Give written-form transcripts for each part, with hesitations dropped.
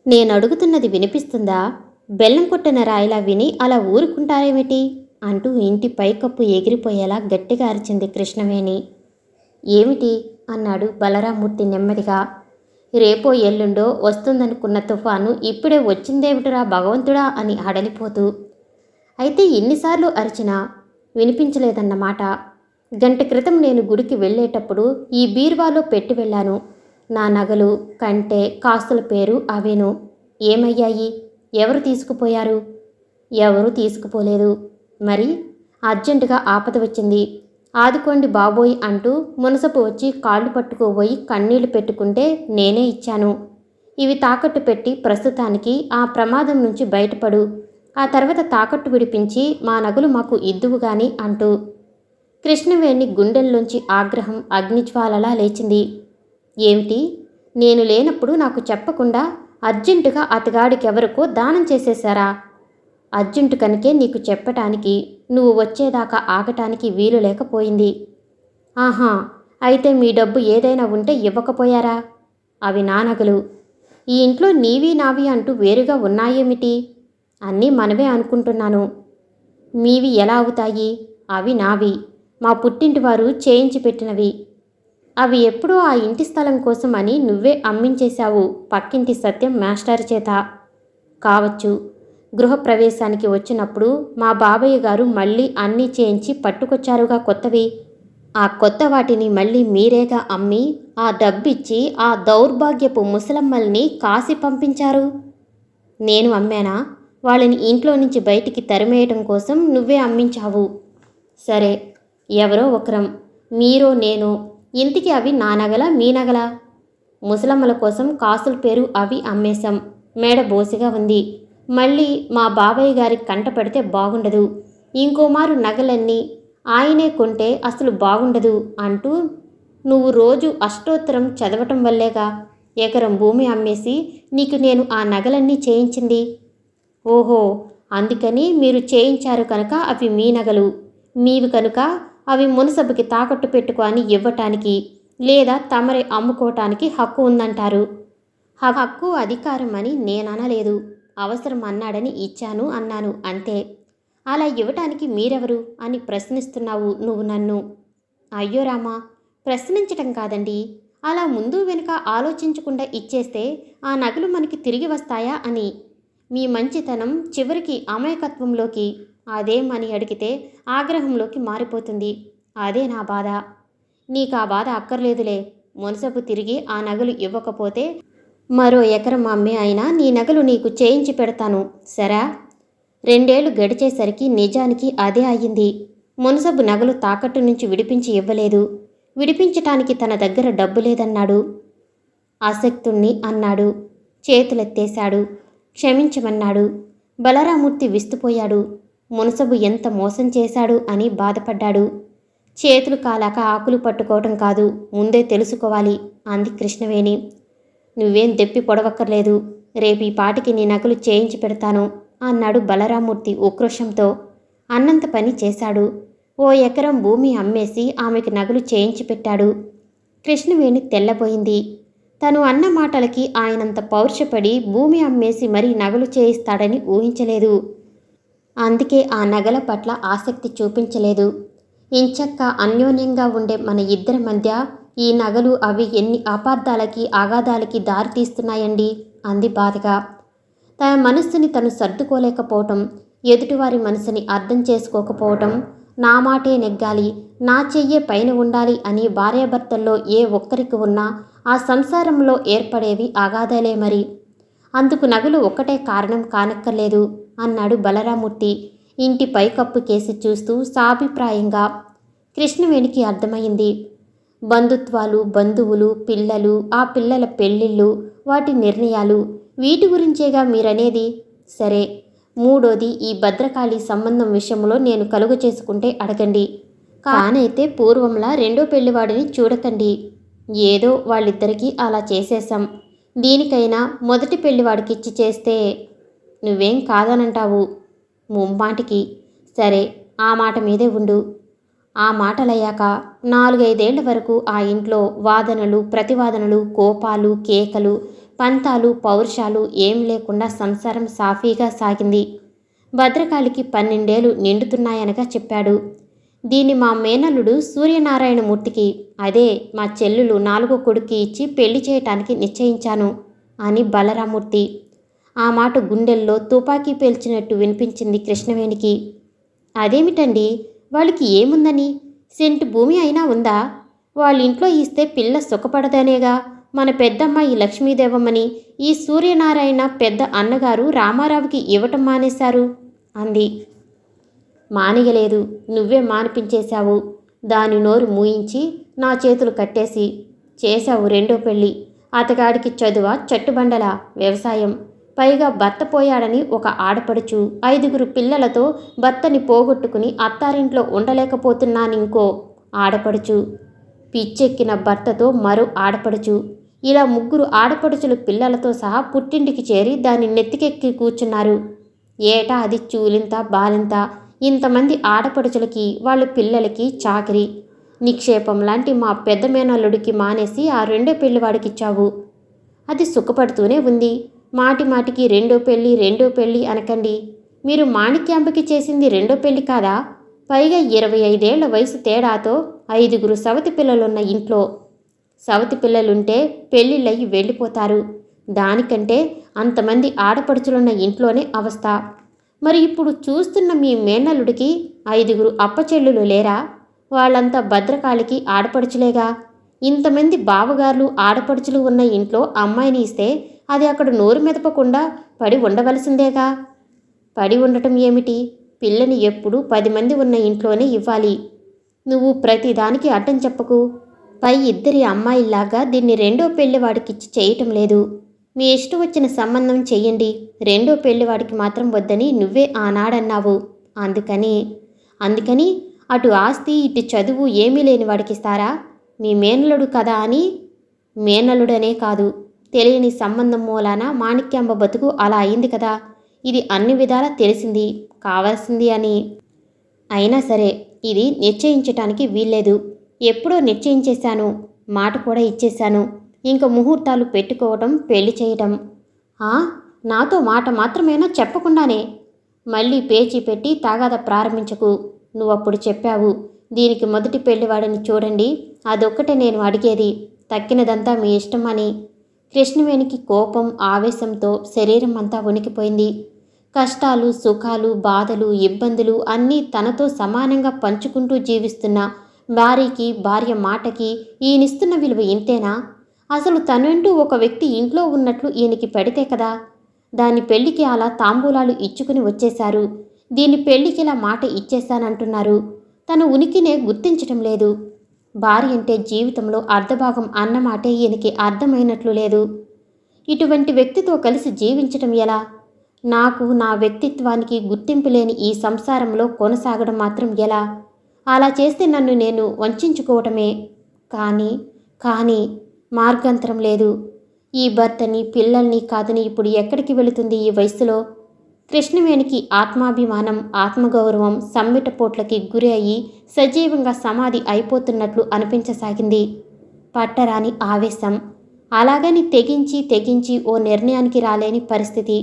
నేనడుగుతున్నది వినిపిస్తుందా? బెల్లం కొట్టిన రాయిలా విని అలా ఊరుకుంటారేమిటి? అంటూ ఇంటి పైకప్పు ఎగిరిపోయేలా గట్టిగా అరిచింది కృష్ణవేణి. ఏమిటి? అన్నాడు బలరామూర్తి నెమ్మదిగా. రేపో ఎల్లుండో వస్తుందనుకున్న తుఫాను ఇప్పుడే వచ్చిందేమిటిరా భగవంతుడా అని హడలిపోతూ. అయితే ఎన్నిసార్లు అరిచినా వినిపించలేదన్నమాట. గంట క్రితం నేను గుడికి వెళ్ళేటప్పుడు ఈ బీరువాలో పెట్టి వెళ్ళాను. నా నగలు, కంటే, కాస్తుల పేరు అవేను. ఏమయ్యాయి? ఎవరు తీసుకుపోయారు? ఎవరూ తీసుకుపోలేదు. మరి? అర్జెంటుగా ఆపద వచ్చింది. ఆదుకోండి బాబోయ్ అంటూ మునసపు వచ్చి కాళ్ళు పట్టుకోబోయి కన్నీళ్లు పెట్టుకుంటే నేనే ఇచ్చాను. ఇవి తాకట్టు పెట్టి ప్రస్తుతానికి ఆ ప్రమాదం నుంచి బయటపడు. ఆ తర్వాత తాకట్టు విడిపించి మా నగలు మాకు ఇద్దువుగాని అంటూ. కృష్ణవేణి గుండెల్లోంచి ఆగ్రహం అగ్నిజ్వాలలా లేచింది. ఏమిటి? నేను లేనప్పుడు నాకు చెప్పకుండా అర్జెంటుగా అతగాడికెవరికో దానం చేసేశారా? అర్జెంటు కనుకే నీకు చెప్పటానికి, నువ్వు వచ్చేదాకా ఆగటానికి వీలు లేకపోయింది. ఆహా, అయితే మీ డబ్బు ఏదైనా ఉంటే ఇవ్వకపోయారా? అవి నా నగలు. ఈ ఇంట్లో నీవి నావి అంటూ వేరుగా ఉన్నాయేమిటి? అన్నీ మనవే అనుకుంటున్నాను. మీవి ఎలా అవుతాయి? అవి నావి. మా పుట్టింటివారు చేయించి పెట్టినవి. అవి ఎప్పుడో ఆ ఇంటి స్థలం కోసం అని నువ్వే అమ్మించేశావు పక్కింటి సత్యం మాస్టర్ చేత. కావచ్చు. గృహప్రవేశానికి వచ్చినప్పుడు మా బాబయ్య గారు మళ్ళీ అన్నీ చేయించి పట్టుకొచ్చారుగా కొత్తవి. ఆ కొత్త వాటిని మళ్ళీ మీరేగా అమ్మి ఆ డబ్బిచ్చి ఆ దౌర్భాగ్యపు ముసలమ్మల్ని కాసి పంపించారు. నేను అమ్మానా? వాళ్ళని ఇంట్లో నుంచి బయటికి తరిమేయటం కోసం నువ్వే అమ్మించావు. సరే, ఎవరో ఒకరం, మీరో నేనో. ఇంటికి అవి నా నగలా మీ నగలా? ముసలమ్మల కోసం కాసుల పేరు అవి అమ్మేశాం. మేడ బోసిగా ఉంది. మళ్ళీ మా బాబాయ్ గారికి కంట పెడితే బాగుండదు. ఇంకోమారు నగలన్నీ ఆయనే కొంటే అసలు బాగుండదు అంటూ నువ్వు రోజు అష్టోత్తరం చదవటం వల్లేగా ఎకరం భూమి అమ్మేసి నీకు నేను ఆ నగలన్నీ చేయించింది. ఓహో, అందుకని మీరు చేయించారు కనుక అవి మీ నగలు. మీవి కనుక అవి మునసబుకి తాకట్టు పెట్టుకో అని ఇవ్వటానికి లేదా తమరే అమ్ముకోవటానికి హక్కు ఉందంటారు. హక్కు అధికారం అని నేననలేదు. అవసరం అన్నాడని ఇచ్చాను అన్నాను అంతే. అలా ఇవ్వటానికి మీరెవరు అని ప్రశ్నిస్తున్నావు నువ్వు నన్ను. అయ్యో రామా, ప్రశ్నించటం కాదండి. అలా ముందు వెనుక ఆలోచించకుండా ఇచ్చేస్తే ఆ నగలు మనకి తిరిగి వస్తాయా అని. మీ మంచితనం చివరికి అమాయకత్వంలోకి, అదేమని అడిగితే ఆగ్రహంలోకి మారిపోతుంది. అదే నా బాధ. నీకు ఆ బాధ అక్కర్లేదులే. మునసపు తిరిగి ఆ నగలు ఇవ్వకపోతే మరో ఎకరం అమ్మే అయినా నీ నగలు నీకు చేయించి పెడతాను సరా? 2 ఏళ్లు గడిచేసరికి నిజానికి అదే అయ్యింది. మునసబు నగలు తాకట్టు నుంచి విడిపించి ఇవ్వలేదు. విడిపించటానికి తన దగ్గర డబ్బు లేదన్నాడు. అశక్తుణ్ణి అన్నాడు. చేతులెత్తేశాడు. క్షమించమన్నాడు. బలరామూర్తి విస్తుపోయాడు. మునసబు ఎంత మోసం చేశాడు అని బాధపడ్డాడు. చేతులు కాలాక ఆకులు పట్టుకోవటం కాదు, ముందే తెలుసుకోవాలి అంది కృష్ణవేణి. నువ్వేం దెప్పి పొడవక్కర్లేదు. రేపు ఈ పాటికి నీ నగలు చేయించి పెడతాను అన్నాడు బలరామూర్తి ఉక్రోషంతో. అన్నంత పని చేశాడు. 1 ఎకరం భూమి అమ్మేసి ఆమెకి నగలు చేయించి పెట్టాడు. కృష్ణవేణి తెల్లబోయింది. తను అన్న మాటలకి ఆయనంత పౌరుషపడి భూమి అమ్మేసి మరీ నగలు చేయిస్తాడని ఊహించలేదు. అందుకే ఆ నగల పట్ల ఆసక్తి చూపించలేదు. ఇంచక్క అన్యోన్యంగా ఉండే మన ఇద్దరి మధ్య ఈ నగలు అవి ఎన్ని అపార్థాలకి ఆఘాతాలకి దారితీస్తున్నాయండి అంది బాధగా. తన మనస్సుని తను సర్దుకోలేకపోవటం, ఎదుటివారి మనసుని అర్థం చేసుకోకపోవటం, నా మాటే నెగ్గాలి, నా చెయ్యే పైన ఉండాలి అని భార్యాభర్తల్లో ఏ ఒక్కరికి ఉన్నా ఆ సంసారంలో ఏర్పడేవి ఆఘాతాలే మరి. అందుకు నగలు ఒక్కటే కారణం కానక్కర్లేదు అన్నాడు బలరామూర్తి ఇంటి పైకప్పు కేసి చూస్తూ సాభిప్రాయంగా. కృష్ణవేణికి అర్థమైంది. బంధుత్వాలు, బంధువులు, పిల్లలు, ఆ పిల్లల పెళ్ళిళ్ళు, వాటి నిర్ణయాలు, వీటి గురించేగా మీరనేది. సరే, మూడోది ఈ భద్రకాళి సంబంధం విషయంలో నేను కలుగ చేసుకుంటే అడగండి. కానైతే పూర్వంలా రెండో పెళ్లివాడిని చూడకండి. ఏదో వాళ్ళిద్దరికీ అలా చేసేశాం. దీనికైనా మొదటి పెళ్లివాడికిచ్చి చేస్తే నువ్వేం కాదనంటావు. ముమ్మాటికి. సరే, ఆ మాట మీదే ఉండు. ఆ మాటలయ్యాక 4-5 ఏళ్ల వరకు ఆ ఇంట్లో వాదనలు, ప్రతివాదనలు, కోపాలు, కేకలు, పంతాలు పౌరుషాలు ఏం లేకుండా సంసారం సాఫీగా సాగింది. భద్రకాళికి 12 ఏళ్ళు నిండుతున్నాయనగా చెప్పాడు. దీన్ని మా మేనల్లుడు సూర్యనారాయణమూర్తికి, అదే మా చెల్లులు 4వ కొడుక్కి ఇచ్చి పెళ్లి చేయటానికి నిశ్చయించాను అని బలరామూర్తి. ఆ మాట గుండెల్లో తుపాకీ పేల్చినట్టు వినిపించింది కృష్ణవేణికి. అదేమిటండి, వాళ్ళకి ఏముందని? సెంటు భూమి అయినా ఉందా? వాళ్ళింట్లో ఇస్తే పిల్ల సుఖపడదనేగా మన పెద్దమ్మాయి లక్ష్మీదేవమ్మని ఈ సూర్యనారాయణ పెద్ద అన్నగారు రామారావుకి ఇవ్వటం మానేశారు అంది. మానిగలేదు, నువ్వే మానిపించేశావు. దాని నోరు మూయించి నా చేతులు కట్టేసి చేశావు 2వ పెళ్ళి. అతగాడికి చదువా చట్టుబండలా వ్యవసాయం, పైగా భర్త పోయాడని ఒక ఆడపడుచు, 5గురు పిల్లలతో భర్తని పోగొట్టుకుని అత్తారింట్లో ఉండలేకపోతున్నానింకో ఆడపడుచు, పిచ్చెక్కిన భర్తతో మరో ఆడపడుచు, ఇలా 3 ఆడపడుచులు పిల్లలతో సహా పుట్టింటికి చేరి దాన్ని నెత్తికెక్కి కూర్చున్నారు. ఏటా అది చూలింత బాలింత. ఇంతమంది ఆడపడుచులకి వాళ్ళ పిల్లలకి చాకిరి నిక్షేపం లాంటి మా పెద్ద మేనల్లుడికి మానేసి ఆ 2వ పెళ్లివాడికిచ్చావు. అది సుఖపడుతూనే ఉంది. మాటి మాటికి 2వ పెళ్ళి అనకండి. మీరు మాణిక్యాంబకి చేసింది 2వ పెళ్ళి కాదా? పైగా 25 ఏళ్ల వయసు తేడాతో 5గురు సవతి పిల్లలున్న ఇంట్లో. సవతి పిల్లలుంటే పెళ్ళిళ్ళయి వెళ్ళిపోతారు. దానికంటే అంతమంది ఆడపడుచులున్న ఇంట్లోనే అవస్థ. మరి ఇప్పుడు చూస్తున్న మీ మేనల్లుడికి 5గురు అప్పచెల్లులు లేరా? వాళ్ళంతా భద్రకాళికి ఆడపడుచులేగా. ఇంతమంది బావగారులు ఆడపడుచులు ఉన్న ఇంట్లో అమ్మాయిని ఇస్తే అది అక్కడ నోరు మెదపకుండా పడి ఉండవలసిందేగా. పడి ఉండటం ఏమిటి? పిల్లని ఎప్పుడూ 10 మంది ఉన్న ఇంట్లోనే ఇవ్వాలి. నువ్వు ప్రతిదానికి అడ్డం చెప్పకు. పై 2 అమ్మాయిల్లాగా దీన్ని 2వ పెళ్లివాడికిచ్చి చేయటం లేదు. మీ ఇష్టం వచ్చిన సంబంధం చెయ్యండి, 2వ పెళ్లివాడికి మాత్రం వద్దని నువ్వే ఆనాడన్నావు. అందుకని అటు ఆస్తి ఇటు చదువు ఏమీ లేని వాడికిస్తారా? మీ మేనల్లుడు కదా అని. మేనల్లుడనే కాదు, తెలియని సంబంధం మూలాన మాణిక్యాంబ బతుకు అలా అయింది కదా. ఇది అన్ని విధాలా తెలిసింది, కావాల్సింది అని. అయినా సరే ఇది నిశ్చయించటానికి వీల్లేదు. ఎప్పుడో నిశ్చయించేశాను, మాట కూడా ఇచ్చేశాను. ఇంక ముహూర్తాలు పెట్టుకోవటం, పెళ్లి చేయటం. నాతో మాట మాత్రమేనా చెప్పకుండానే? మళ్ళీ పేచీ పెట్టి తాగాద ప్రారంభించకు. నువ్వప్పుడు చెప్పావు, దీనికి మొదటి పెళ్లివాడిని చూడండి, అదొక్కటే నేను అడిగేది, తక్కినదంతా మీ ఇష్టం అని. కృష్ణవేణికి కోపం ఆవేశంతో శరీరం అంతా వణికిపోయింది. కష్టాలు సుఖాలు బాధలు ఇబ్బందులు అన్నీ తనతో సమానంగా పంచుకుంటూ జీవిస్తున్న భార్యకి, భార్య మాటకి ఈయనిస్తున్న విలువ ఇంతేనా? అసలు తనంటూ ఒక వ్యక్తి ఇంట్లో ఉన్నట్లు ఈయనకి పెడితే కదా. దాని పెళ్లికి అలా తాంబూలాలు ఇచ్చుకుని వచ్చేశారు. దీని పెళ్లికి ఇలా మాట ఇచ్చేశానంటున్నారు. తన ఉనికినే గుర్తించటం లేదు. భార్య అంటే జీవితంలో అర్ధభాగం అన్నమాటే ఈయనకి అర్థమైనట్లు లేదు. ఇటువంటి వ్యక్తితో కలిసి జీవించటం ఎలా? నాకు నా వ్యక్తిత్వానికి గుర్తింపు లేని ఈ సంసారంలో కొనసాగడం మాత్రం ఎలా? అలా చేస్తే నన్ను నేను వంచుకోవటమే. కానీ మార్గాంతరం లేదు. ఈ భర్తని పిల్లల్ని కాదని ఇప్పుడు ఎక్కడికి వెళుతుంది ఈ వయసులో? కృష్ణవేణికి ఆత్మాభిమానం ఆత్మగౌరవం సమ్మిటపోట్లకి గురి అయ్యి సజీవంగా సమాధి అయిపోతున్నట్లు అనిపించసాగింది. పట్టరాని ఆవేశం. అలాగని తెగించి ఓ నిర్ణయానికి రాలేని పరిస్థితి.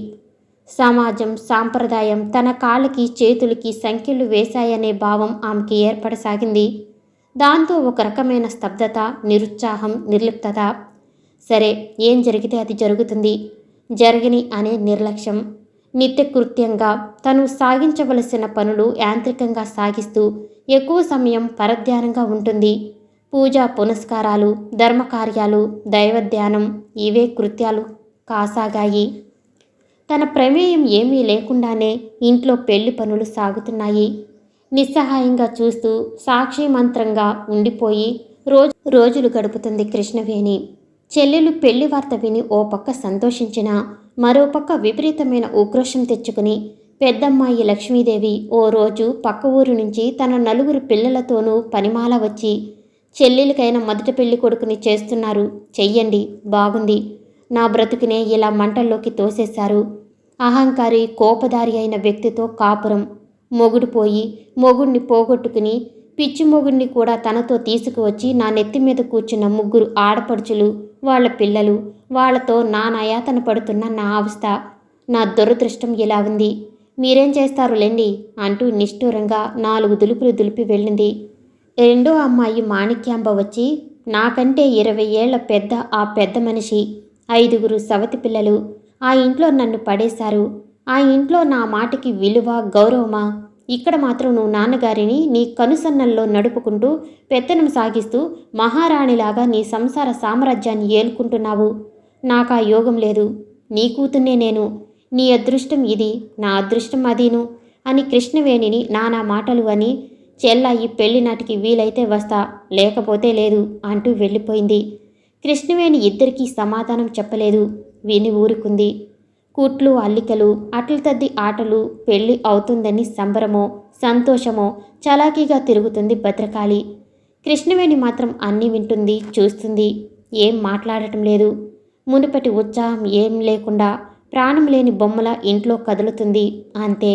సమాజం సాంప్రదాయం తన కాళ్ళకి చేతులకి సంకెళ్ళు వేశాయనే భావం ఆమెకి ఏర్పడసాగింది. దాంతో ఒక రకమైన స్తబ్దత, నిరుత్సాహం, నిర్లిప్తత. సరే, ఏం జరిగితే అది జరుగుతుంది, జరగని అనే నిర్లక్ష్యం. నిత్యకృత్యంగా తను సాగించవలసిన పనులు యాంత్రికంగా సాగిస్తూ ఎక్కువ సమయం పరధ్యానంగా ఉంటుంది. పూజా పునస్కారాలు, ధర్మకార్యాలు, దైవధ్యానం ఇవే కృత్యాలు కాసాగాయి. తన ప్రమేయం ఏమీ లేకుండానే ఇంట్లో పెళ్లి పనులు సాగుతున్నాయి. నిస్సహాయంగా చూస్తూ సాక్షి మంత్రంగా ఉండిపోయి రోజులు గడుపుతుంది కృష్ణవేణి. చెల్లెలు పెళ్లి వార్త విని ఓ పక్క సంతోషించినా మరోపక్క విపరీతమైన ఉక్రోషం తెచ్చుకుని పెద్దమ్మాయి లక్ష్మీదేవి ఓ రోజు పక్క ఊరు నుంచి తన 4 పిల్లలతోనూ పనిమాల వచ్చి, చెల్లెలికైన మొదటి పెళ్లి కొడుకుని చేస్తున్నారు, చెయ్యండి, బాగుంది. నా బ్రతుకునే ఇలా మంటల్లోకి తోసేశారు. అహంకారి కోపదారి అయిన వ్యక్తితో కాపురం, మొగుడు పోయి మొగుడిని పోగొట్టుకుని పిచ్చిమొగుడిని కూడా తనతో తీసుకువచ్చి నా నెత్తి మీద కూర్చున్న ముగ్గురు ఆడపడుచులు, వాళ్ళ పిల్లలు, వాళ్లతో నా నయాతన పడుతున్న నా అవస్థ. నా దురదృష్టం ఇలా ఉంది. మీరేం చేస్తారు లెండి అంటూ నిష్ఠూరంగా 4 దులుపులు దులిపి వెళ్ళింది. రెండో అమ్మాయి మాణిక్యాంబ వచ్చి, నాకంటే 20 ఏళ్ల పెద్ద ఆ పెద్ద మనిషి, 5గురు సవతి పిల్లలు, ఆ ఇంట్లో నన్ను పడేశారు. ఆ ఇంట్లో నా మాటకి విలువ, గౌరవమా? ఇక్కడ మాత్రం నువ్వు నాన్నగారిని నీ కనుసన్నల్లో నడుపుకుంటూ పెత్తనం సాగిస్తూ మహారాణిలాగా నీ సంసార సామ్రాజ్యాన్ని ఏలుకుంటున్నావు. నాకా యోగం లేదు. నీ కూతున్నే నేను. నీ అదృష్టం ఇది, నా అదృష్టం అదీను అని కృష్ణవేణిని నానా మాటలు అని, చెల్లాయి పెళ్లి నాటికి వీలైతే వస్తా, లేకపోతే లేదు అంటూ వెళ్ళిపోయింది. కృష్ణవేణి ఇద్దరికీ సమాధానం చెప్పలేదు. విని ఊరుకుంది. కుట్లు, అల్లికలు, అట్ల తద్ది ఆటలు, పెళ్లి అవుతుందని సంబరమో సంతోషమో చలాకీగా తిరుగుతుంది భద్రకాళి. కృష్ణవేణి మాత్రం అన్నీ వింటుంది, చూస్తుంది, ఏం మాట్లాడటం లేదు. మునుపటి ఉత్సాహం ఏం లేకుండా ప్రాణం లేని బొమ్మల ఇంట్లో కదులుతుంది, అంతే.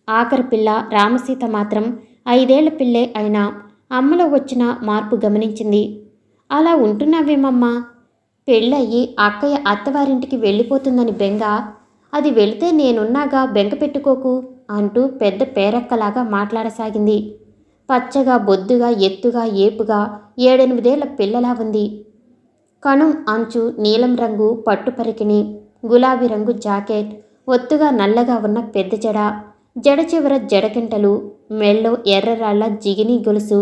ఆఖరి పిల్ల రామసీత మాత్రం 5 ఏళ్ల పిల్లే అయినా అమ్మలో వచ్చిన మార్పు గమనించింది. అలా ఉంటున్నావేమమ్మా? పెళ్ళయ్యి అక్కయ్య అత్తవారింటికి వెళ్ళిపోతుందని బెంగ. అది వెళితే నేనున్నాగా, బెంగ పెట్టుకోకు అంటూ పెద్ద పేరక్కలాగా మాట్లాడసాగింది. పచ్చగా, బొద్దుగా, ఎత్తుగా, ఏపుగా 7-8 ఏళ్ల పిల్లలా ఉంది. కణం అంచు నీలం రంగు పట్టు పరికిణి, గులాబీ రంగు జాకెట్, ఒత్తుగా నల్లగా ఉన్న పెద్ద జడ, జడ చివర జడకింటలు, మెళ్ళో ఎర్రరాళ్ల జిగిని గొలుసు,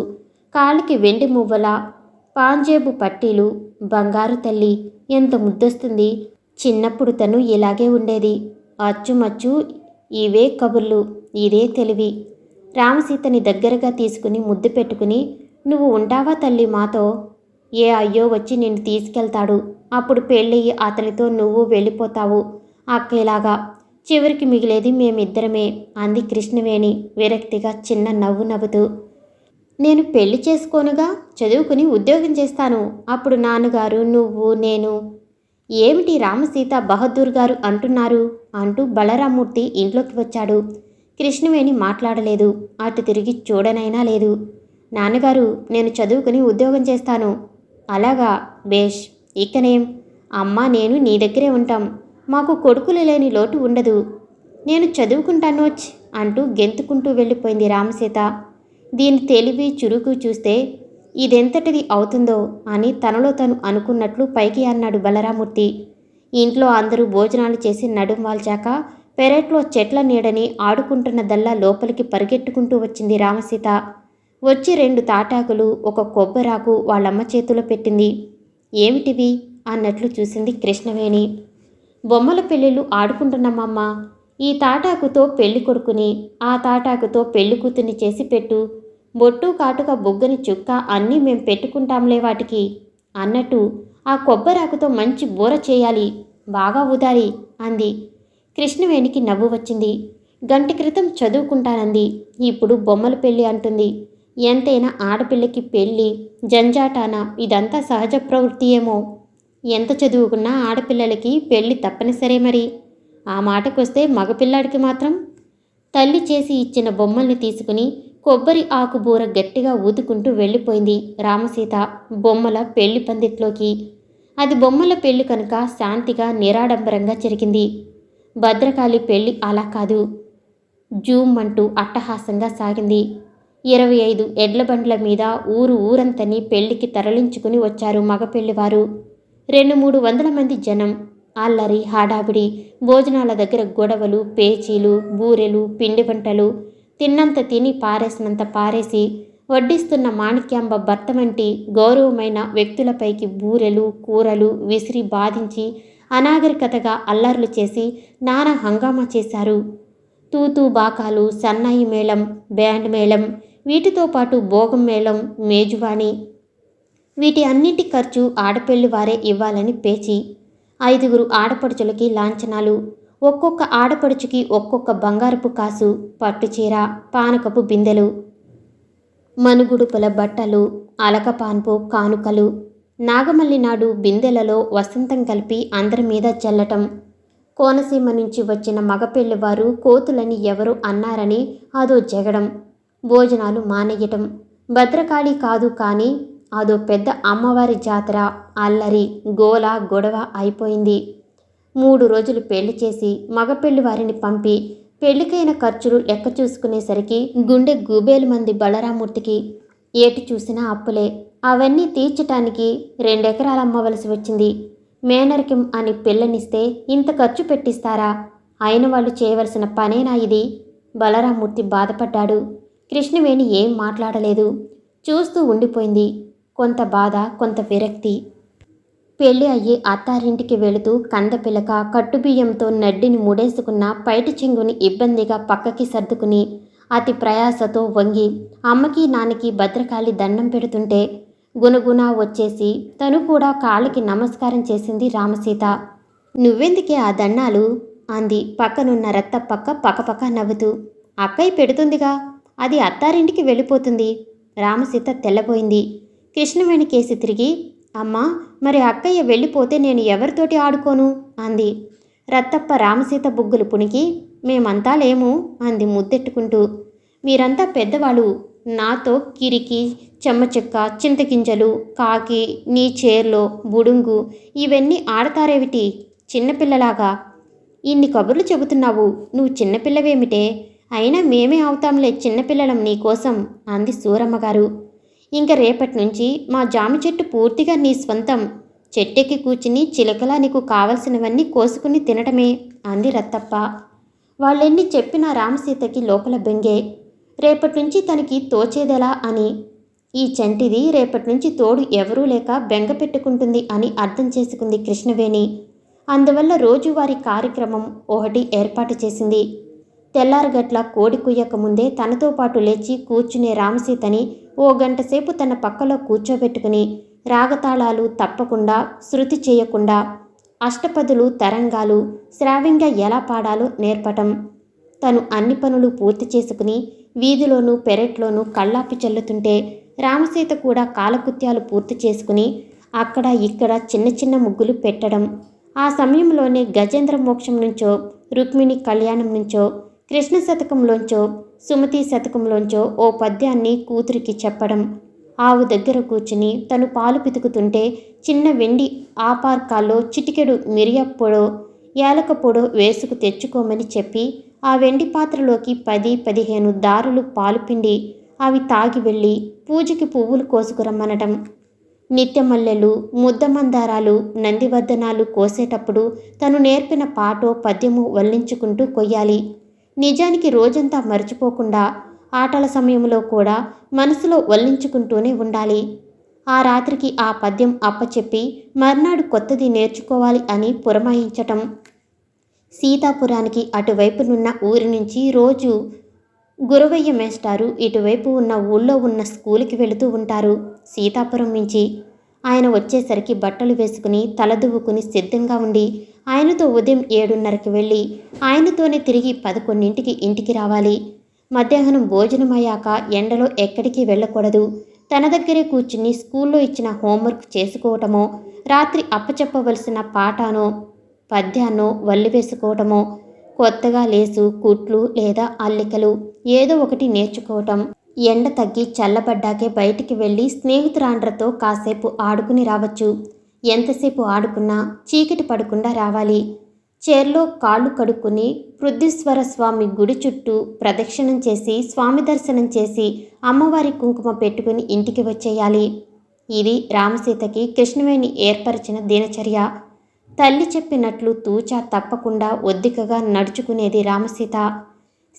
కాలికి వెండి మువ్వల పాంజేబు పట్టీలు. బంగారు తల్లి, ఎంత ముద్దొస్తుంది. చిన్నప్పుడు తను ఇలాగే ఉండేది. అచ్చుమచ్చు ఇవే కబుర్లు, ఇదే తెలివి. రామసీతని దగ్గరగా తీసుకుని ముద్దు పెట్టుకుని, నువ్వు ఉంటావా తల్లి మాతో? ఏ అయ్యో వచ్చి నిన్ను తీసుకెళ్తాడు. అప్పుడు పెళ్ళయి అతనితో నువ్వు వెళ్ళిపోతావు అక్కయ్యలాగా. చివరికి మిగిలేది మేమిద్దరమే అంది కృష్ణవేణి విరక్తిగా చిన్న నవ్వు నవ్వుతూ. నేను పెళ్లి చేసుకోనుగా, చదువుకుని ఉద్యోగం చేస్తాను. అప్పుడు నాన్నగారు, నువ్వు, నేను. ఏమిటి రామసీత బహదూర్ గారు అంటున్నారు అంటూ బలరామూర్తి ఇంట్లోకి వచ్చాడు. కృష్ణవేణి మాట్లాడలేదు. అటు తిరిగి చూడనైనా లేదు. నాన్నగారు, నేను చదువుకుని ఉద్యోగం చేస్తాను. అలాగా, బేష్. ఇకనేం? అమ్మ నేను నీ దగ్గరే ఉంటాం. మాకు కొడుకులు లేని లోటు ఉండదు. నేను చదువుకుంటానోచ్ అంటూ గెంతుకుంటూ వెళ్ళిపోయింది రామసీత. దీని తెలివి, చురుకు చూస్తే ఇదెంతటిది అవుతుందో అని తనలో తను అనుకున్నట్లు పైకి అన్నాడు బలరామూర్తి. ఇంట్లో అందరూ భోజనాలు చేసి నడుం వాల్చాక పెరట్లో చెట్ల నీడని ఆడుకుంటున్నదల్లా లోపలికి పరిగెట్టుకుంటూ వచ్చింది రామసీత. వచ్చి 2 తాటాకులు, 1 కొబ్బరాకు వాళ్ళమ్మ చేతిలో పెట్టింది. ఏమిటివి అన్నట్లు చూసింది కృష్ణవేణి. బొమ్మల పెళ్ళిళ్ళు ఆడుకుంటున్నామమ్మా. ఈ తాటాకుతో పెళ్లి కొడుకుని, ఆ తాటాకుతో పెళ్లి కూతుర్ని చేసి పెట్టు. బొట్టు, కాటుక, బుగ్గని, చుక్క అన్నీ మేం పెట్టుకుంటాంలే వాటికి అన్నట్టు ఆ కొబ్బరాకుతో మంచి బూర చేయాలి, బాగా ఊదాలి అంది. కృష్ణవేణికి నవ్వు వచ్చింది. గంట క్రితం చదువుకుంటానంది, ఇప్పుడు బొమ్మల పెళ్ళి అంటుంది. ఎంతైనా ఆడపిల్లకి పెళ్ళి జంజాటాన ఇదంతా సహజ ప్రవృత్తి ఏమో. ఎంత చదువుకున్నా ఆడపిల్లలకి పెళ్ళి తప్పనిసరే మరి. ఆ మాటకొస్తే మగపిల్లాడికి మాత్రం తల్లి చేసి ఇచ్చిన బొమ్మల్ని తీసుకుని కొబ్బరి ఆకు బూర గట్టిగా ఊదుకుంటూ వెళ్ళిపోయింది రామసీత బొమ్మల పెళ్లి పందిట్లోకి. అది బొమ్మల పెళ్లి కనుక శాంతిగా నిరాడంబరంగా జరిగింది. భద్రకాళి పెళ్లి అలా కాదు, జూమ్ అంటూ అట్టహాసంగా సాగింది. 25 ఎడ్ల బండ్ల మీద ఊరంతని పెళ్లికి తరలించుకుని వచ్చారు మగ పెళ్లివారు. 200-300 మంది జనం. అల్లరి, హడావిడి, భోజనాల దగ్గర గొడవలు, పేచీలు, బూరెలు, పిండి వంటలు, తిన్నంత తిని పారేసినంత పారేసి, వడ్డిస్తున్న మాణిక్యాంబ భర్త వంటి గౌరవమైన వ్యక్తులపైకి బూరెలు, కూరలు విసిరి బాధించి అనాగరికతగా అల్లర్లు చేసి నానా హంగామా చేశారు. తూతూ బాకాలు, సన్నాయి మేళం, బ్యాండ్ మేళం, వీటితో పాటు భోగం మేళం, మేజువాణి, వీటి అన్నింటి ఖర్చు ఆడపెళ్లి వారే ఇవ్వాలని పేచి. 5గురు ఆడపడుచులకి లాంఛనాలు. ఒక్కొక్క ఆడపడుచుకి ఒక్కొక్క బంగారపు కాసు, పట్టుచీర, పానకపు బిందెలు, మనుగుడుపుల బట్టలు, అలకపాన్పు కానుకలు. నాగమల్లి నాడు బిందెలలో వసంతం కలిపి అందరి మీద చల్లటం. కోనసీమ నుంచి వచ్చిన మగపెళ్లివారు కోతులని ఎవరు అన్నారని అదో జగడం. భోజనాలు మానేయటం. భద్రకాళి కాదు కానీ అదో పెద్ద అమ్మవారి జాతర, అల్లరి, గోల గొడవ అయిపోయింది. 3 రోజులు పెళ్లి చేసి మగపెళ్లి వారిని పంపి పెళ్లికైన ఖర్చులు లెక్క చూసుకునేసరికి గుండె గూబేలు మంది బలరామూర్తికి. ఏటి చూసినా అప్పులే. అవన్నీ తీర్చటానికి 2 ఎకరాలు అమ్మవలసి వచ్చింది. మేనరికం అని పిల్లనిస్తే ఇంత ఖర్చు పెట్టిస్తారా? అయిన వాళ్ళు చేయవలసిన పనేనా ఇది? బలరామూర్తి బాధపడ్డాడు. కృష్ణవేణి ఏం మాట్లాడలేదు. చూస్తూ ఉండిపోయింది. కొంత బాధ, కొంత విరక్తి. పెళ్లి అయ్యి అత్తారింటికి వెళుతూ కందపిలక కట్టుబియ్యంతో నడ్డిని ముడేసుకున్న పైటి చెంగుని ఇబ్బందిగా పక్కకి సర్దుకుని అతి ప్రయాసతో వంగి అమ్మకి నాన్నకి భద్రకాళి దండం పెడుతుంటే గునగున వచ్చేసి తను కూడా కాళ్ళకి నమస్కారం చేసింది రామసీత. నువ్వెందుకే ఆ దండాలు? అంది పక్కనున్న రత్తపక్క పక్కపక్క నవ్వుతూ. అక్కయ్య పెడుతుందిగా, అది అత్తారింటికి వెళ్ళిపోతుంది. రామసీత తెల్లబోయింది. కృష్ణవేణి కేసి తిరిగి, అమ్మా, మరి అక్కయ్య వెళ్ళిపోతే నేను ఎవరితోటి ఆడుకోను? అంది. రత్తప్ప రామసీత బుగ్గులు పుణికి, మేమంతా లేము అంది ముద్దెట్టుకుంటూ. మీరంతా పెద్దవాళ్ళు. నాతో కిరికి, చెమ్మచెక్క, చింతగింజలు, కాకి, నీ చేర్లో బుడుంగు ఇవన్నీ ఆడతారేమిటి చిన్నపిల్లలాగా? ఇన్ని కబుర్లు చెబుతున్నావు, నువ్వు చిన్నపిల్లవేమిటే? అయినా మేమే అవుతాంలే చిన్నపిల్లలం నీకోసం అంది సూరమ్మగారు. ఇంక రేపటి నుంచి మా జామి చెట్టు పూర్తిగా నీ స్వంతం. చెట్టెక్కి కూర్చుని చిలకలా నీకు కావలసినవన్నీ కోసుకుని తినటమే అంది రత్తప్ప. వాళ్ళెన్ని చెప్పినా రామసీతకి లోపల బెంగే. రేపటి నుంచి తనకి తోచేదెలా అని. ఈ చంటిది రేపటి నుంచి తోడు ఎవరూ లేక బెంగ పెట్టుకుంటుంది అని అర్థం చేసుకుంది కృష్ణవేణి. అందువల్ల రోజువారీ కార్యక్రమం ఒకటి ఏర్పాటు చేసింది. తెల్లారగట్ల కోడి కుయ్యక ముందే తనతో పాటు లేచి కూర్చునే రామసీతని 1 గంట సేపు తన పక్కలో కూర్చోబెట్టుకుని రాగతాళాలు తప్పకుండా, శృతి చేయకుండా, అష్టపదులు, తరంగాలు శ్రావ్యంగా ఎలా పాడాలో నేర్పటం. తను అన్ని పనులు పూర్తి చేసుకుని వీధిలోనూ పెరట్లోనూ కళ్ళాపి చల్లుతుంటే రామసీత కూడా కాలకృత్యాలు పూర్తి చేసుకుని అక్కడ ఇక్కడ చిన్న చిన్న ముగ్గులు పెట్టడం. ఆ సమయంలోనే గజేంద్ర మోక్షం నుంచో, రుక్మిణి కళ్యాణం నుంచో, కృష్ణ శతకంలోంచో, సుమతి శతకంలోంచో ఓ పద్యాన్ని కూతురికి చెప్పడం. ఆవు దగ్గర కూర్చుని తను పాలు పితుకుతుంటే చిన్న వెండి ఆపార్కాల్లో చిటికెడు మిరియప్పొడో, యాలక పొడో వేసుకు తెచ్చుకోమని చెప్పి ఆ వెండి పాత్రలోకి 10-15 దారులు పాలు పిండి అవి తాగి వెళ్ళి పూజకి పువ్వులు కోసుకురమ్మనటం. నిత్యమల్లెలు, ముద్దమందారాలు, నందివర్ధనాలు కోసేటప్పుడు తను నేర్పిన పాటో పద్యము వల్లించుకుంటూ కొయ్యాలి. నిజానికి రోజంతా మర్చిపోకుండా ఆటల సమయంలో కూడా మనసులో వల్లించుకుంటూనే ఉండాలి. ఆ రాత్రికి ఆ పద్యం అప్పచెప్పి మర్నాడు కొత్తది నేర్చుకోవాలి అని పురమాయించటం. సీతాపురానికి అటువైపునున్న ఊరి నుంచి రోజు గురవయ్య మేస్టారు ఇటువైపు ఉన్న ఊళ్ళో ఉన్న స్కూలుకి వెళుతూ ఉంటారు. సీతాపురం నుంచి ఆయన వచ్చేసరికి బట్టలు వేసుకుని తలదువ్వుకుని సిద్ధంగా ఉండి ఆయనతో ఉదయం 7:30కి వెళ్ళి ఆయనతోనే తిరిగి 11ంటికి ఇంటికి రావాలి. మధ్యాహ్నం భోజనమయ్యాక ఎండలో ఎక్కడికి వెళ్ళకూడదు. తన దగ్గరే కూర్చుని స్కూల్లో ఇచ్చిన హోంవర్క్ చేసుకోవటమో, రాత్రి అప్పచెప్పవలసిన పాఠానో పద్యాన్నో వల్లివేసుకోవటమో, కొత్తగా లేసు, కుట్లు లేదా అల్లికలు ఏదో ఒకటి నేర్చుకోవటం. ఎండ తగ్గి చల్లబడ్డాకే బయటికి వెళ్ళి స్నేహితురాండ్రతో కాసేపు ఆడుకుని రావచ్చు. ఎంతసేపు ఆడుకున్నా చీకటి పడకుండా రావాలి. చేర్లో కాళ్ళు కడుక్కుని పృథ్వీశ్వర స్వామి గుడి చుట్టూ ప్రదక్షిణం చేసి స్వామి దర్శనం చేసి అమ్మవారి కుంకుమ పెట్టుకుని ఇంటికి వచ్చేయాలి. ఇది రామసీతకి కృష్ణవేణి ఏర్పరిచిన దినచర్య. తల్లి చెప్పినట్లు తూచా తప్పకుండా ఒద్దికగా నడుచుకునేది రామసీత.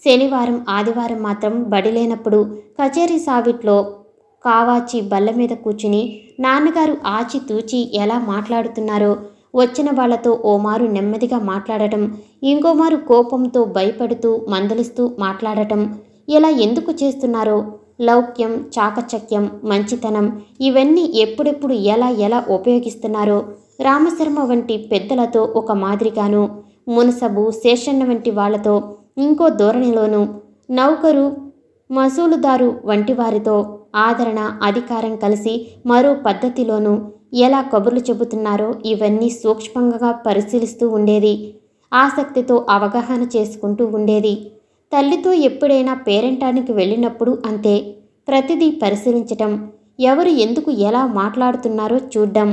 శనివారం, ఆదివారం మాత్రం బడి లేనప్పుడు కచేరీ సావిట్లో కావాచి బల్ల మీద కూర్చుని నాన్నగారు ఆచి తూచి ఎలా మాట్లాడుతున్నారో వచ్చిన వాళ్లతో ఓమారు నెమ్మదిగా మాట్లాడటం, ఇంకోమారు కోపంతో భయపడుతూ మందలిస్తూ మాట్లాడటం. ఇలా ఎందుకు చేస్తున్నారో, లౌక్యం, చాకచక్యం, మంచితనం ఇవన్నీ ఎప్పుడెప్పుడు ఎలా ఎలా ఉపయోగిస్తున్నారో రామశర్మ వంటి పెద్దలతో ఒక మాదిరిగాను, మునసబు, శేషన్న వంటి వాళ్లతో ఇంకో ధోరణిలోనూ, నౌకరు, మసూలుదారు వంటి వారితో ఆదరణ, అధికారం కలిసి మరో పద్ధతిలోనూ ఎలా కబుర్లు చెబుతున్నారో ఇవన్నీ సూక్ష్మంగా పరిశీలిస్తూ ఉండేది. ఆసక్తితో అవగాహన చేసుకుంటూ ఉండేది. తల్లితో ఎప్పుడైనా పేరెంటానికి వెళ్ళినప్పుడు అంతే. ప్రతిదీ పరిశీలించటం, ఎవరు ఎందుకు ఎలా మాట్లాడుతున్నారో చూడ్డం,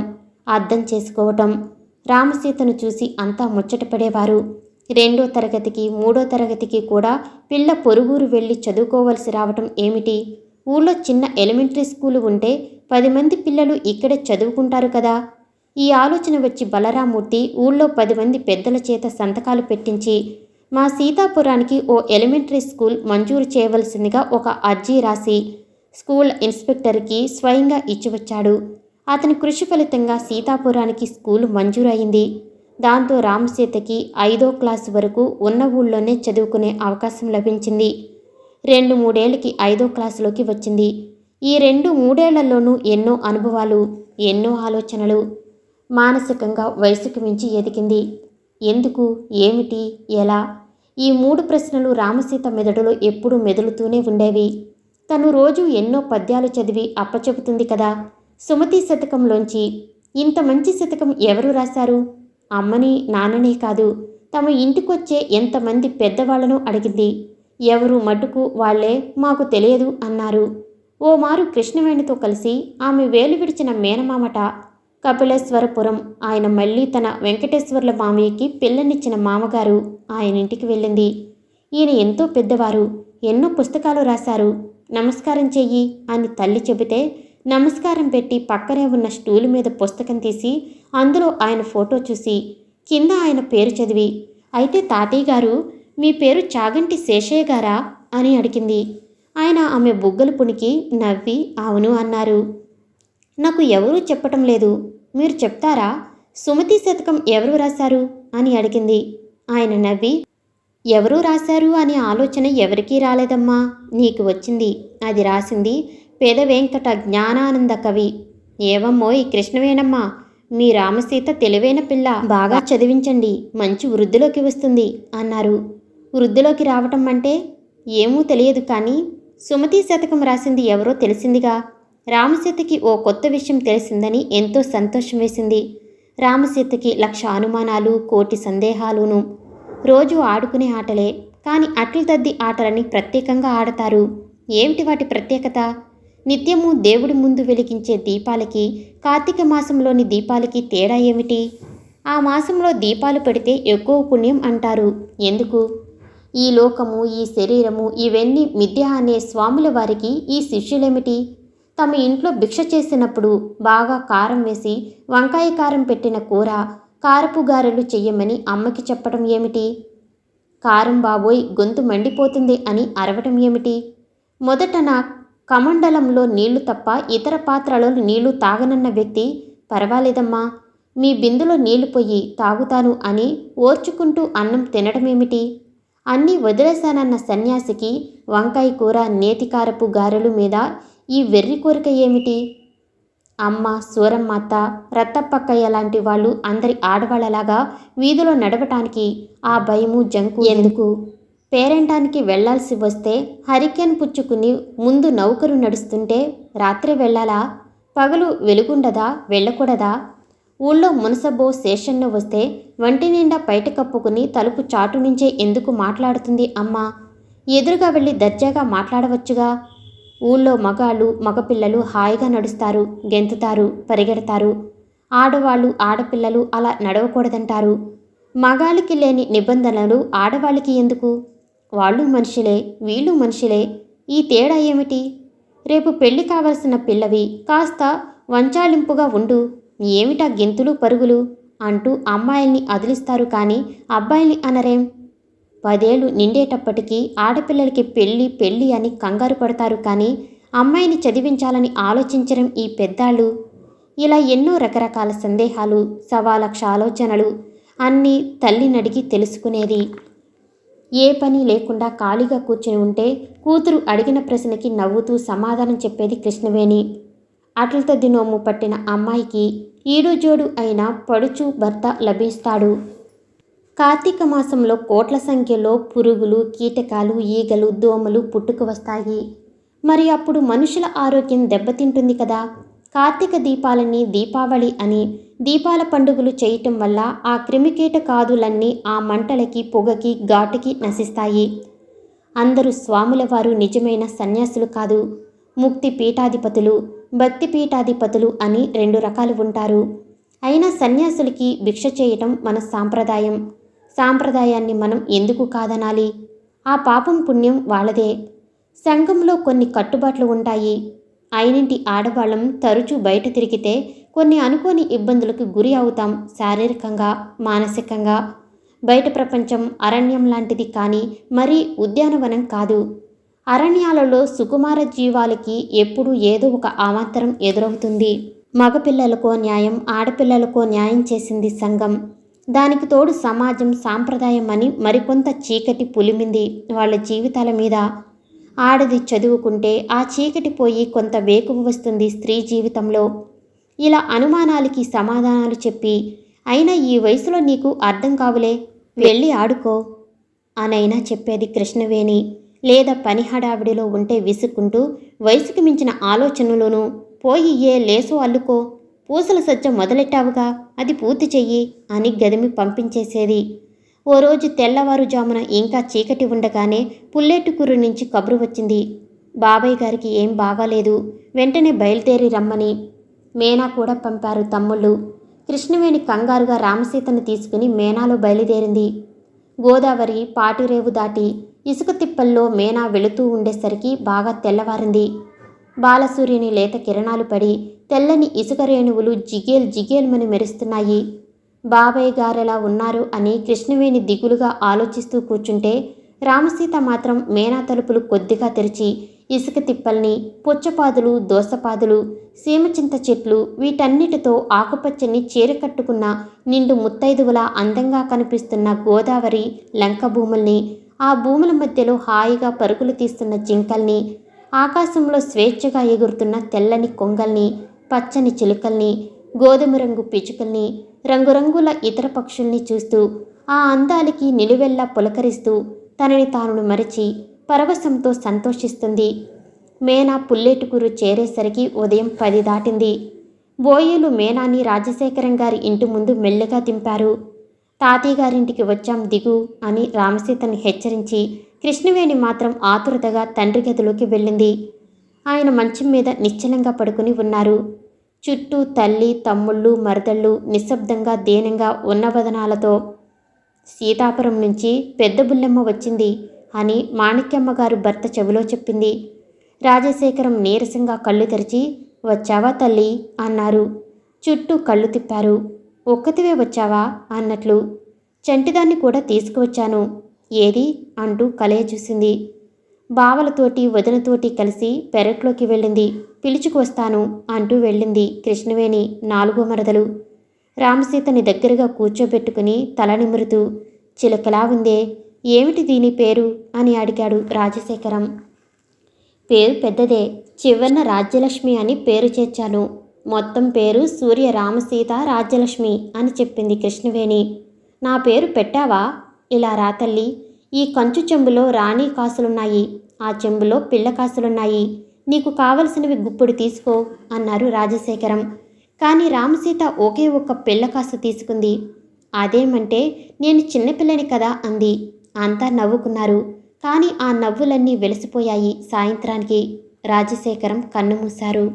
అర్థం చేసుకోవటం. రామసీతను చూసి అంతా ముచ్చటపడేవారు. 2వ తరగతికి 3వ తరగతికి కూడా పిల్ల పొరుగురు వెళ్ళి చదువుకోవలసి రావటం ఏమిటి? ఊళ్ళో చిన్న ఎలిమెంటరీ స్కూలు ఉంటే 10 మంది పిల్లలు ఇక్కడే చదువుకుంటారు కదా. ఈ ఆలోచన వచ్చి బలరామూర్తి ఊళ్ళో 10 మంది పెద్దల చేత సంతకాలు పెట్టించి మా సీతాపురానికి ఓ ఎలిమెంటరీ స్కూల్ మంజూరు చేయవలసిందిగా ఒక అర్జీ రాసి స్కూల్ ఇన్స్పెక్టర్కి స్వయంగా ఇచ్చివచ్చాడు. అతని కృషి ఫలితంగా సీతాపురానికి స్కూలు మంజూరు అయింది. దాంతో రామసీతకి 5వ క్లాసు వరకు ఉన్న ఊళ్ళోనే చదువుకునే అవకాశం లభించింది. 2-3 ఏళ్ళకి 5వ క్లాసులోకి వచ్చింది. ఈ 2-3 ఏళ్లలోనూ ఎన్నో అనుభవాలు, ఎన్నో ఆలోచనలు. మానసికంగా వయసుకు మించి ఎదిగింది. ఎందుకు, ఏమిటి, ఎలా? ఈ 3 ప్రశ్నలు రామసీత మెదడులో ఎప్పుడూ మెదులుతూనే ఉండేవి. తను రోజు ఎన్నో పద్యాలు చదివి అప్పచెబుతుంది కదా. సుమతి శతకంలోంచి ఇంత మంచి శతకం ఎవరు రాశారు? అమ్మని నాన్ననే కాదు, తమ ఇంటికొచ్చే ఎంతమంది పెద్దవాళ్లను అడిగింది. ఎవరు మటుకు వాళ్లే మాకు తెలియదు అన్నారు. ఓ మారు కృష్ణవేణితో కలిసి ఆమె వేలు విడిచిన మేనమామట కపిలేశ్వరపురం ఆయన మళ్ళీ తన వెంకటేశ్వర్ల మామయ్యకి పిల్లనిచ్చిన మామగారు ఆయనింటికి వెళ్ళింది. ఈయన ఎంతో పెద్దవారు, ఎన్నో పుస్తకాలు రాశారు, నమస్కారం చెయ్యి అని తల్లి చెబితే నమస్కారం పెట్టి పక్కనే ఉన్న స్టూలు మీద పుస్తకం తీసి అందులో ఆయన ఫోటో చూసి కింద ఆయన పేరు చదివి, అయితే తాతయ్య గారు మీ పేరు చాగంటి శేషయ్య గారా అని అడిగింది. ఆయన ఆమె బుగ్గలు పుణికి నవ్వి అవును అన్నారు. నాకు ఎవరూ చెప్పటం లేదు, మీరు చెప్తారా? సుమతి శతకం ఎవరు రాశారు అని అడిగింది. ఆయన నవ్వి ఎవరూ రాశారు అనే ఆలోచన ఎవరికీ రాలేదమ్మా, నీకు వచ్చింది. అది రాసింది పేద వెంకట జ్ఞానానంద కవి. ఏవమ్మోయ్ కృష్ణవేణమ్మ, మీ రామసీత తెలివైన పిల్ల, బాగా చదివించండి, మంచి వృద్ధిలోకి వస్తుంది అన్నారు. వృద్ధిలోకి రావటం అంటే ఏమూ తెలియదు, కానీ సుమతి శతకం రాసింది ఎవరో తెలిసిందిగా. రామసీతకి ఓ కొత్త విషయం తెలిసిందని ఎంతో సంతోషం వేసింది. రామసీతకి 1,00,000 అనుమానాలు, 1,00,00,000 సందేహాలును. రోజు ఆడుకునే ఆటలే, కానీ అట్లు దద్ది ఆటలని ప్రత్యేకంగా ఆడతారు. ఏమిటి వాటి ప్రత్యేకత? నిత్యము దేవుడి ముందు వెలిగించే దీపాలకి కార్తీక మాసంలోని దీపాలకి తేడా ఏమిటి? ఆ మాసంలో దీపాలు పెడితే ఎక్కువ పుణ్యం అంటారు. ఎందుకు? ఈ లోకము, ఈ శరీరము ఇవన్నీ మిథ్య అనే స్వాముల వారికి ఈ శిష్యులేమిటి? తమ ఇంట్లో భిక్ష చేసినప్పుడు బాగా కారం వేసి వంకాయ కారం పెట్టిన కూర, కారపు గారెలు చెయ్యమని అమ్మకి చెప్పడం ఏమిటి? కారం బాబోయ్ గొంతు మండిపోతుంది అని అరవటం ఏమిటి? మొదట నా కమండలంలో నీళ్లు తప్ప ఇతర పాత్రలో నీళ్లు తాగనన్న వ్యక్తి పర్వాలేదమ్మా, మీ బిందులో నీళ్లు పొయ్యి తాగుతాను అని ఓర్చుకుంటూ అన్నం తినడమేమిటి? అన్నీ వదిలేశానన్న సన్యాసికి వంకాయ కూర, నేతికారపు గారెలు మీద ఈ వెర్రి కోరిక ఏమిటి? అమ్మ, సూరమ్మత్త, రత్తప్పక్కయ్య లాంటి వాళ్ళు అందరి ఆడవాళ్లలాగా వీధిలో నడవటానికి ఆ భయము జంకు ఎందుకు? పేరంటానికి వెళ్లాల్సి వస్తే హరికేన్ పుచ్చుకుని ముందు నౌకరు నడుస్తుంటే రాత్రి వెళ్ళాలా? పగలు వెలుగుండదా? వెళ్ళకూడదా? ఊళ్ళో మునసబో శేషన్నో వస్తే వంటి నిండా బయట కప్పుకుని తలుపు చాటు నుంచే ఎందుకు మాట్లాడుతుంది అమ్మ? ఎదురుగా వెళ్ళి దర్జాగా మాట్లాడవచ్చుగా. ఊళ్ళో మగాళ్ళు, మగపిల్లలు హాయిగా నడుస్తారు, గెంతుతారు, పరిగెడతారు. ఆడవాళ్ళు, ఆడపిల్లలు అలా నడవకూడదంటారు. మగాళ్ళకి లేని నిబంధనలు ఆడవాళ్ళకి ఎందుకు? వాళ్ళు మనుషులే, వీళ్ళు మనుషులే, ఈ తేడా ఏమిటి? రేపు పెళ్లి కావలసిన పిల్లవి, కాస్త వంచాలింపుగా ఉండు, ఏమిటా గెంతులు పరుగులు అంటూ అమ్మాయిల్ని అదిలిస్తారు, కానీ అబ్బాయిల్ని అనరేం? 10 ఏళ్ళు నిండేటప్పటికీ ఆడపిల్లలకి పెళ్ళి పెళ్ళి అని కంగారు పడతారు, కానీ అమ్మాయిని చదివించాలని ఆలోచించడం ఈ పెద్దాళ్ళు. ఇలా ఎన్నో రకరకాల సందేహాలు, 1,00,000 ఆలోచనలు అన్నీ తల్లినడిగి తెలుసుకునేది. ఏ పని లేకుండా ఖాళీగా కూర్చుని ఉంటే కూతురు అడిగిన ప్రశ్నకి నవ్వుతూ సమాధానం చెప్పేది కృష్ణవేణి. అట్లతద్ది నోము పట్టిన అమ్మాయికి ఈడు జోడు అయిన పడుచు భర్త లభిస్తాడు. కార్తీక మాసంలో కోట్ల సంఖ్యలో పురుగులు, కీటకాలు, ఈగలు, దోమలు పుట్టుకు వస్తాయి. మరి అప్పుడు మనుషుల ఆరోగ్యం దెబ్బతింటుంది కదా. కార్తీక దీపాలని దీపావళి అని దీపాల పండుగలు చేయటం వల్ల ఆ క్రిమికీటకాదులన్నీ ఆ మంటలకి, పొగకి, ఘాటుకి నశిస్తాయి. అందరూ స్వాముల వారు నిజమైన సన్యాసులు కాదు. ముక్తి పీఠాధిపతులు, భక్తి పీఠాధిపతులు అని 2 రకాలు ఉంటారు. అయినా సన్యాసులకి భిక్ష చేయటం మన సాంప్రదాయం. సాంప్రదాయాన్ని మనం ఎందుకు కాదనాలి? ఆ పాపం పుణ్యం వాళ్ళదే. సంఘంలో కొన్ని కట్టుబాట్లు ఉంటాయి. అయినింటి ఆడవాళ్ళం తరచూ బయట తిరిగితే కొన్ని అనుకోని ఇబ్బందులకు గురి అవుతాం, శారీరకంగా, మానసికంగా. బయట ప్రపంచం అరణ్యం లాంటిది కానీ మరీ ఉద్యానవనం కాదు. అరణ్యాలలో సుకుమార జీవాలకి ఎప్పుడూ ఏదో ఒక అవాంతరం ఎదురవుతుంది. మగపిల్లలకో న్యాయం, ఆడపిల్లలకో న్యాయం చేసింది సంఘం. దానికి తోడు సమాజం, సాంప్రదాయం అని మరికొంత చీకటి పులిమింది వాళ్ళ జీవితాల మీద. ఆడది చదువుకుంటే ఆ చీకటి పోయి కొంత వేకువ వస్తుంది స్త్రీ జీవితంలో. ఇలా అనుమానాలకి సమాధానాలు చెప్పి, అయినా ఈ వయసులో నీకు అర్థం కావులే, వెళ్ళి ఆడుకో అనైనా చెప్పేది కృష్ణవేణి. లేదా పని హడావిడిలో ఉంటే విసుక్కుంటూ, వయసుకు మించిన ఆలోచనలోనూ పోయి ఏ లేసో అల్లుకో, పూసల సజ్జ మొదలెట్టావుగా అది పూర్తి చెయ్యి అని గదిమి పంపించేసేది. ఓ రోజు తెల్లవారుజామున ఇంకా చీకటి ఉండగానే పుల్లేటుకూరు నుంచి కబురు వచ్చింది. బాబాయ్ గారికి ఏం బాగాలేదు, వెంటనే బయలుదేరి రమ్మని. మేనా కూడా పంపారు తమ్ముళ్ళు. కృష్ణవేణి కంగారుగా రామసీతను తీసుకుని మేనాలో బయలుదేరింది. గోదావరి పాటిరేవు దాటి ఇసుక తిప్పల్లో మేనా వెళుతూ ఉండేసరికి బాగా తెల్లవారింది. బాలసూర్యుని లేత కిరణాలు పడి తెల్లని ఇసుక రేణువులు జిగేల్ జిగేల్మని మెరుస్తున్నాయి. బాబాయ్ గారెలా ఉన్నారు అని కృష్ణవేణి దిగులుగా ఆలోచిస్తూ కూర్చుంటే, రామసీత మాత్రం మేనా తలుపులు కొద్దిగా తెరిచి ఇసుక తిప్పల్ని, పుచ్చపాదులు, దోసపాదులు, సీమచింత చెట్లు, వీటన్నిటితో ఆకుపచ్చని చీర కట్టుకున్న నిండు ముత్తైదువులా అందంగా కనిపిస్తున్న గోదావరి లంక భూముల్ని, ఆ భూముల మధ్యలో హాయిగా పరుగులు తీస్తున్న జింకల్ని, ఆకాశంలో స్వేచ్ఛగా ఎగురుతున్న తెల్లని కొంగల్ని, పచ్చని చిలుకల్ని, గోధుమ రంగు పిచుకల్ని, రంగురంగుల ఇతర పక్షుల్ని చూస్తూ ఆ అందాలకి నిలువెల్లా పులకరిస్తూ తనని తాను మరిచి పరవశంతో సంతోషిస్తుంది. మేనా పుల్లేటుకూరు చేరేసరికి ఉదయం 10 దాటింది. బోయేలు మేనాని రాజశేఖరం గారి ఇంటి ముందు మెల్లగా దింపారు. తాతయ్యగారింటికి వచ్చాం దిగు అని రామసీతని హెచ్చరించి, కృష్ణవేణి మాత్రం ఆతురతగా తండ్రి గదిలోకి వెళ్ళింది. ఆయన మంచం మీద నిశ్చలంగా పడుకుని ఉన్నారు. చుట్టూ తల్లి, తమ్ముళ్ళు, మరదళ్ళు నిశ్శబ్దంగా దీనంగా ఉన్న వదనాలతో. సీతాపురం నుంచి పెద్ద బుల్లెమ్మ వచ్చింది అని మాణిక్యమ్మగారు భర్త చెవిలో చెప్పింది. రాజశేఖరం నీరసంగా కళ్ళు తెరిచి, వచ్చావా తల్లి అన్నారు. చుట్టూ కళ్ళు తిప్పారు. ఒక్కతివే వచ్చావా అన్నట్లు. చంటిదాన్ని కూడా తీసుకువచ్చాను. ఏది అంటూ కలయ చూసింది. బావలతోటి వదినతోటి కలిసి పెరట్లోకి వెళ్ళింది. పిలుచుకు వస్తాను అంటూ వెళ్ళింది కృష్ణవేణి 4వ మరదలు. రామసీతని దగ్గరగా కూర్చోబెట్టుకుని తల నిమురుతూ, చిలకలా ఉందే, ఏమిటి దీని పేరు అని అడిగాడు రాజశేఖరం. పేరు పెద్దదే, చివరన రాజ్యలక్ష్మి అని పేరు చేర్చాను. మొత్తం పేరు సూర్య రామసీత రాజ్యలక్ష్మి అని చెప్పింది కృష్ణవేణి. నా పేరు పెట్టావా? ఇలా రా తల్లి, ఈ కంచు చెంబులో రాణి కాసులున్నాయి, ఆ చెంబులో పిల్ల కాసులున్నాయి, నీకు కావలసినవి గుప్పుడు తీసుకో అన్నారు రాజశేఖరం. కానీ రామసీత ఒకే ఒక్క పిల్ల కాసు తీసుకుంది. అదేమంటే నేను చిన్నపిల్లని కదా అంది. అంతా నవ్వుకున్నారు. కానీ ఆ నవ్వులన్నీ వెలిసిపోయాయి సాయంత్రానికి. రాజశేఖరం కన్నుమూశారు.